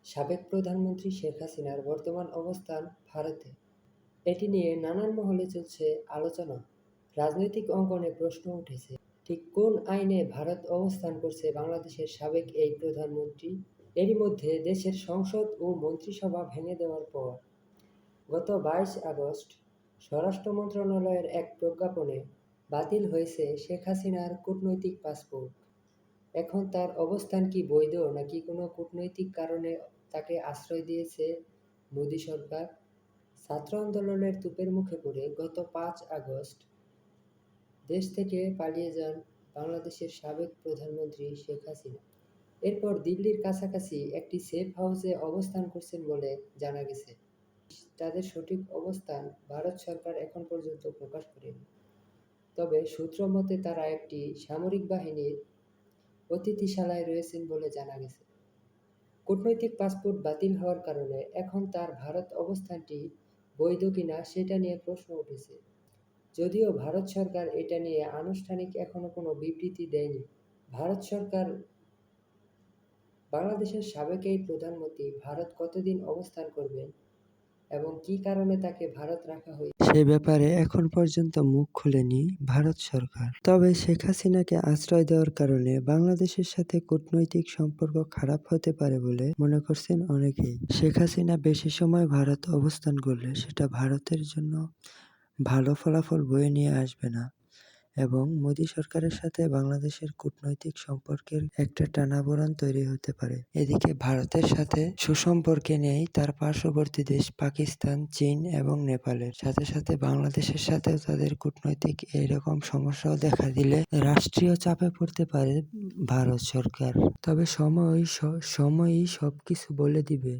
সাবেক প্রধানমন্ত্রী শেখ হাসিনার বর্তমান অবস্থান ভারতে। এটি নিয়ে নানান মহলে চলছে আলোচনা। রাজনৈতিক অঙ্গনে প্রশ্ন উঠেছে, ঠিক কোন আইনে ভারত অবস্থান করছে বাংলাদেশের সাবেক এই প্রধানমন্ত্রী? এরই মধ্যে দেশের সংসদ ও মন্ত্রিসভা ভেঙে দেওয়ার পর গত ২২ আগস্ট স্বরাষ্ট্র মন্ত্রণালয়ের এক প্রজ্ঞাপনে বাতিল হয়েছে শেখ হাসিনার কূটনৈতিক পাসপোর্ট। এখন তার অবস্থান কি বৈধ নাকি কোনো কূটনৈতিক কারণে তাকে আশ্রয় দিয়েছে মোদি সরকার? ছাত্র আন্দোলনের তোপের মুখে পড়ে গত ৫ আগস্ট দেশ থেকে পালিয়ে যান বাংলাদেশের সাবেক প্রধানমন্ত্রী শেখ হাসিনা। এরপর দিল্লির কাছাকাছি একটি সেফ হাউসে অবস্থান করছেন বলে জানা গেছে। তাদের সঠিক অবস্থান ভারত সরকার এখন পর্যন্ত প্রকাশ করেনি। তবে সূত্র মতে তারা একটি সামরিক বাহিনীর অতিথিশালায় রয়েছেন বলে জানা গেছে। কূটনৈতিক পাসপোর্ট বাতিল হওয়ার কারণে এখন তার ভারত অবস্থানটি বৈধ কিনা সেটা নিয়ে প্রশ্ন উঠেছে। যদিও ভারত সরকার এটা নিয়ে আনুষ্ঠানিক এখনো কোনো বিবৃতি দেয়নি। ভারত সরকার বাংলাদেশের সাবেক এই প্রধানমন্ত্রী ভারত কতদিন অবস্থান করবেন এবং কী কারণে তাকে ভারত রাখা হয়েছে সে ব্যাপারে এখন পর্যন্ত মুখ খুলেনি ভারত সরকার। তবে শেখ হাসিনাকে আশ্রয় দেওয়ার কারণে বাংলাদেশের সাথে কূটনৈতিক সম্পর্ক খারাপ হতে পারে বলে মনে করছেন অনেকেই। শেখ হাসিনা বেশি সময় ভারত অবস্থান করলে সেটা ভারতের জন্য ভালো ফলাফল বয়ে নিয়ে আসবে না এবং মোদি সরকারের সাথে বাংলাদেশের কূটনৈতিক সম্পর্কের একটা টানাপোড়েন তৈরি হতে পারে। এদিকে ভারতের সাথে সুসম্পর্কে নেই তার পার্শ্ববর্তী দেশ পাকিস্তান, চীন এবং নেপালের। সাথে সাথে বাংলাদেশের সাথেও তাদের কূটনৈতিক এইরকম সমস্যাও দেখা দিলে রাষ্ট্রীয় চাপে পড়তে পারে ভারত সরকার। তবে সময়ই সবকিছু বলে দিবে।